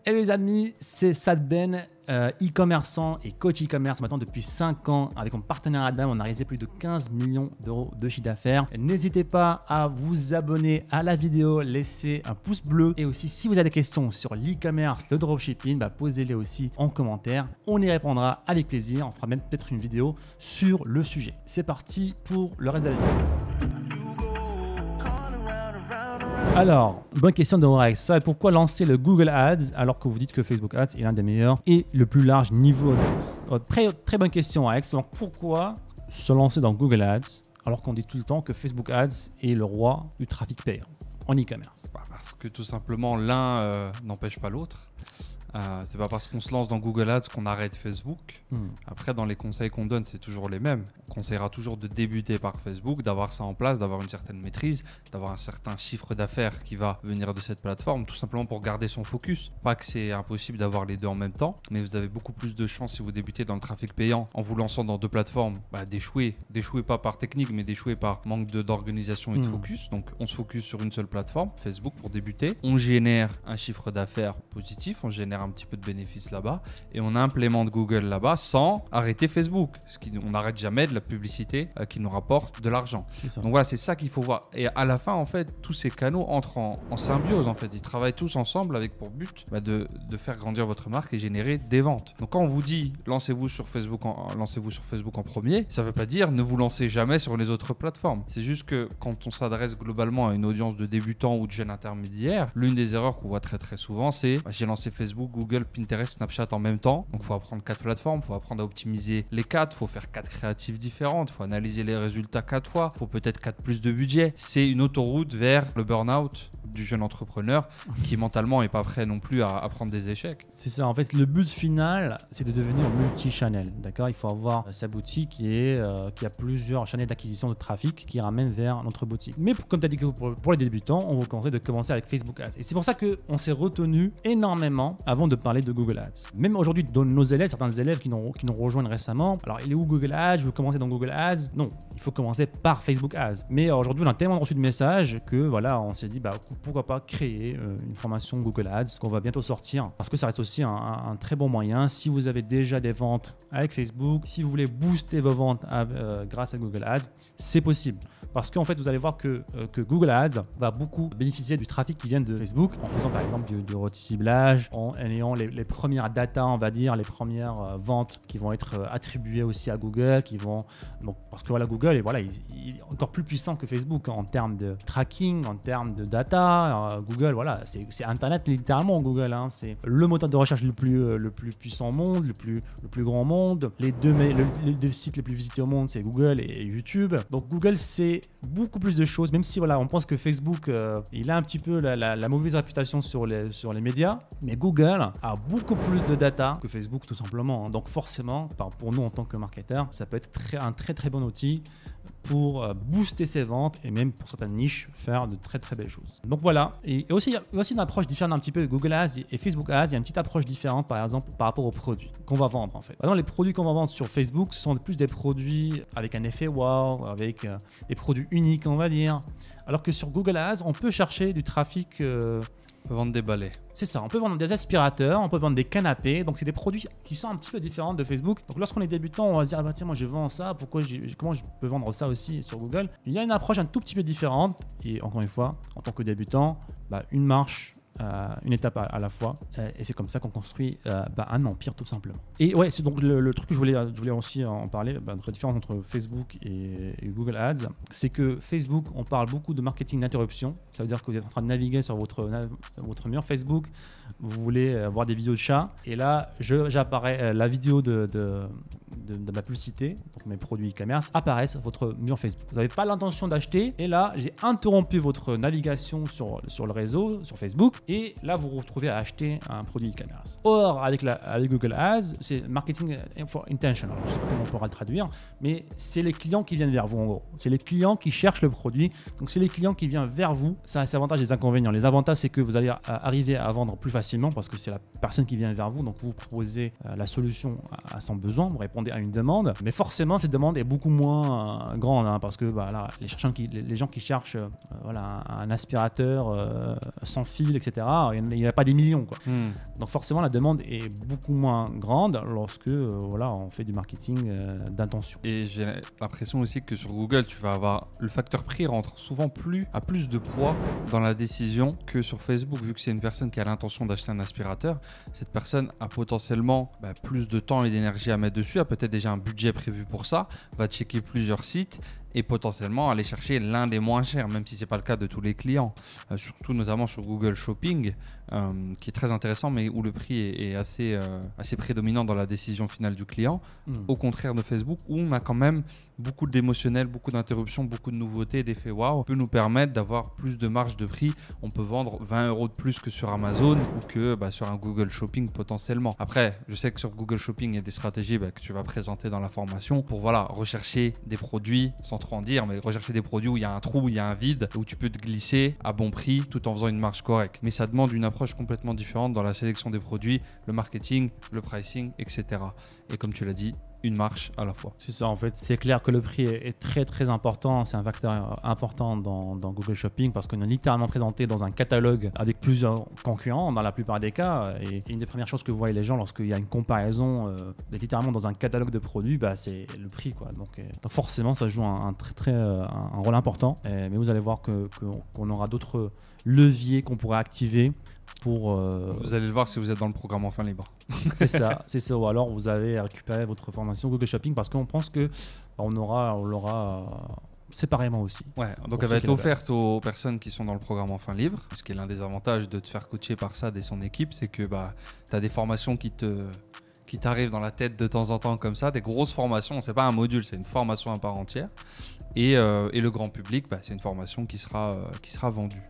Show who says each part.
Speaker 1: Et les amis, c'est Saad Ben, e-commerçant et coach e-commerce maintenant depuis 5 ans. Avec mon partenaire Adam, on a réalisé plus de 15 millions d'euros de chiffre d'affaires. N'hésitez pas à vous abonner à la vidéo, laisser un pouce bleu. Et aussi, si vous avez des questions sur l'e-commerce, le dropshipping, posez-les aussi en commentaire. On y répondra avec plaisir. On fera même peut-être une vidéo sur le sujet. C'est parti pour le reste de la vidéo. Alors, bonne question de Rex. Pourquoi lancer le Google Ads alors que vous dites que Facebook Ads est l'un des meilleurs et le plus large niveau audience? Très bonne question, Rex. Donc, pourquoi se lancer dans Google Ads alors qu'on dit tout le temps que Facebook Ads est le roi du trafic payant en e-commerce?
Speaker 2: Parce que tout simplement, l'un n'empêche pas l'autre. C'est pas parce qu'on se lance dans Google Ads qu'on arrête Facebook. Après, dans les conseils qu'on donne, c'est toujours les mêmes. On conseillera toujours de débuter par Facebook, d'avoir ça en place, d'avoir une certaine maîtrise, d'avoir un certain chiffre d'affaires qui va venir de cette plateforme, tout simplement pour garder son focus. Pas que c'est impossible d'avoir les deux en même temps, mais vous avez beaucoup plus de chances si vous débutez dans le trafic payant en vous lançant dans deux plateformes, d'échouer. D'échouer pas par technique, mais d'échouer par manque d'organisation et de focus. Donc, on se focus sur une seule plateforme, Facebook, pour débuter. On génère un chiffre d'affaires positif, on génère un petit peu de bénéfices là-bas et on implémente Google là-bas sans arrêter Facebook. On n'arrête jamais de la publicité qui nous rapporte de l'argent. Donc voilà, c'est ça qu'il faut voir. Et à la fin, en fait, tous ces canaux entrent en symbiose. En fait, ils travaillent tous ensemble avec pour but de faire grandir votre marque et générer des ventes. Donc quand on vous dit lancez-vous sur Facebook en premier, ça ne veut pas dire ne vous lancez jamais sur les autres plateformes. C'est juste que quand on s'adresse globalement à une audience de débutants ou de jeunes intermédiaires, l'une des erreurs qu'on voit très très souvent, c'est j'ai lancé Facebook, Google, Pinterest, Snapchat en même temps. Donc, il faut apprendre 4 plateformes, il faut apprendre à optimiser les 4, il faut faire 4 créatives différentes, il faut analyser les résultats 4 fois, il faut peut-être 4 plus de budget. C'est une autoroute vers le burn-out du jeune entrepreneur qui mentalement n'est pas prêt non plus à prendre des échecs.
Speaker 1: C'est ça, en fait, le but final, c'est de devenir multi-channel. D'accord, il faut avoir sa boutique qui a plusieurs channels d'acquisition de trafic qui ramènent vers notre boutique. Mais comme tu as dit que pour les débutants, on vous conseille de commencer avec Facebook Ads. Et c'est pour ça qu'on s'est retenu énormément avant de parler de Google Ads. Même aujourd'hui, dans nos élèves, certains élèves qui nous rejoignent récemment, alors il est où Google Ads? Je veux commencer dans Google Ads? Non, il faut commencer par Facebook Ads. Mais aujourd'hui, on a tellement reçu de messages que voilà, on s'est dit pourquoi pas créer une formation Google Ads qu'on va bientôt sortir parce que ça reste aussi un très bon moyen. Si vous avez déjà des ventes avec Facebook, si vous voulez booster vos ventes grâce à Google Ads, c'est possible. Parce qu'en fait, vous allez voir que Google Ads va beaucoup bénéficier du trafic qui vient de Facebook en faisant par exemple du reciblage, en ayant les premières data, on va dire, les premières ventes qui vont être attribuées aussi à Google, parce que voilà, Google il est encore plus puissant que Facebook en termes de tracking, en termes de data. Google, voilà, c'est Internet littéralement. Google, c'est le moteur de recherche le plus puissant au monde, le plus grand au monde. Les deux sites les plus visités au monde, c'est Google et YouTube. Donc Google, c'est beaucoup plus de choses, même si voilà, on pense que Facebook il a un petit peu la mauvaise réputation sur les médias, mais Google a beaucoup plus de data que Facebook tout simplement. Donc forcément, pour nous en tant que marketeurs, ça peut être un très très bon outil pour booster ses ventes et même pour certaines niches faire de très très belles choses. Donc voilà, et aussi il y a aussi une approche différente un petit peu de Google Ads et Facebook Ads. Il y a une petite approche différente par exemple par rapport aux produits qu'on va vendre en fait. Par exemple, les produits qu'on va vendre sur Facebook, ce sont plus des produits avec un effet wow, avec des produits uniques on va dire, alors que sur Google Ads, on peut chercher du trafic.
Speaker 2: On peut vendre des balais.
Speaker 1: C'est ça, on peut vendre des aspirateurs, on peut vendre des canapés, donc c'est des produits qui sont un petit peu différents de Facebook. Donc lorsqu'on est débutant, on va se dire tiens, moi je vends ça, comment je peux vendre ça aussi sur Google? Il y a une approche un tout petit peu différente et encore une fois, en tant que débutant, une marche, une étape à la fois et c'est comme ça qu'on construit un empire tout simplement. Et ouais, c'est donc le truc que je voulais aussi en parler, donc la différence entre Facebook et Google Ads, c'est que Facebook, on parle beaucoup de marketing d'interruption. Ça veut dire que vous êtes en train de naviguer sur votre mur Facebook, vous voulez voir des vidéos de chats et là j'apparais la vidéo de ma publicité, donc mes produits e-commerce apparaissent sur votre mur Facebook. Vous n'avez pas l'intention d'acheter et là j'ai interrompu votre navigation sur le réseau, sur Facebook, et là vous vous retrouvez à acheter un produit e-commerce. Or avec Google Ads, c'est marketing for intention. Alors, je ne sais pas comment on pourra le traduire, mais c'est les clients qui viennent vers vous en gros. C'est les clients qui cherchent le produit, donc c'est les clients qui viennent vers vous. Ça a ses avantages et des inconvénients. Les avantages, c'est que vous allez arriver à vendre plus facilement parce que c'est la personne qui vient vers vous, donc vous proposez la solution à son besoin, vous répondez à une demande, mais forcément cette demande est beaucoup moins grande, hein, parce que là, les gens qui cherchent un aspirateur sans fil, etc., il n'y en a pas des millions, quoi. Donc forcément la demande est beaucoup moins grande lorsque on fait du marketing d'intention.
Speaker 2: Et j'ai l'impression aussi que sur Google, tu vas avoir le facteur prix rentre souvent plus de poids dans la décision que sur Facebook, vu que c'est une personne qui a l'intention d'acheter un aspirateur. Cette personne a potentiellement plus de temps et d'énergie à mettre dessus, a peut-être déjà un budget prévu pour ça, va checker plusieurs sites et potentiellement aller chercher l'un des moins chers, même si ce n'est pas le cas de tous les clients, surtout notamment sur Google Shopping, qui est très intéressant, mais où le prix est assez prédominant dans la décision finale du client, au contraire de Facebook, où on a quand même beaucoup d'émotionnel, beaucoup d'interruptions, beaucoup de nouveautés, d'effets wow, peut nous permettre d'avoir plus de marge de prix. On peut vendre 20 € de plus que sur Amazon ou que sur un Google Shopping potentiellement. Après, je sais que sur Google Shopping, il y a des stratégies que tu vas présenter dans la formation pour rechercher des produits, sans trop en dire, mais rechercher des produits où il y a un trou, où il y a un vide, où tu peux te glisser à bon prix tout en faisant une marge correcte. Mais ça demande une approche complètement différente dans la sélection des produits, le marketing, le pricing, etc. Et comme tu l'as dit, une marche à la fois.
Speaker 1: C'est ça, en fait. C'est clair que le prix est très très important. C'est un facteur important dans Google Shopping parce qu'on est littéralement présenté dans un catalogue avec plusieurs concurrents dans la plupart des cas. Et une des premières choses que voient les gens lorsqu'il y a une comparaison littéralement dans un catalogue de produits, c'est le prix, quoi. Donc forcément, ça joue un rôle important. Mais vous allez voir qu'on aura d'autres leviers qu'on pourrait activer.
Speaker 2: Vous allez le voir si vous êtes dans le programme Enfin Libre.
Speaker 1: C'est ça. Ou alors vous avez récupéré votre formation Google Shopping parce qu'on pense qu'on l'aura séparément aussi.
Speaker 2: Ouais, donc elle va être offerte aux personnes qui sont dans le programme Enfin Libre. Ce qui est l'un des avantages de te faire coacher par Sad et son équipe, c'est que tu as des formations qui t'arrivent dans la tête de temps en temps comme ça, des grosses formations. C'est pas un module, c'est une formation à part entière. Et le grand public, c'est une formation qui sera vendue.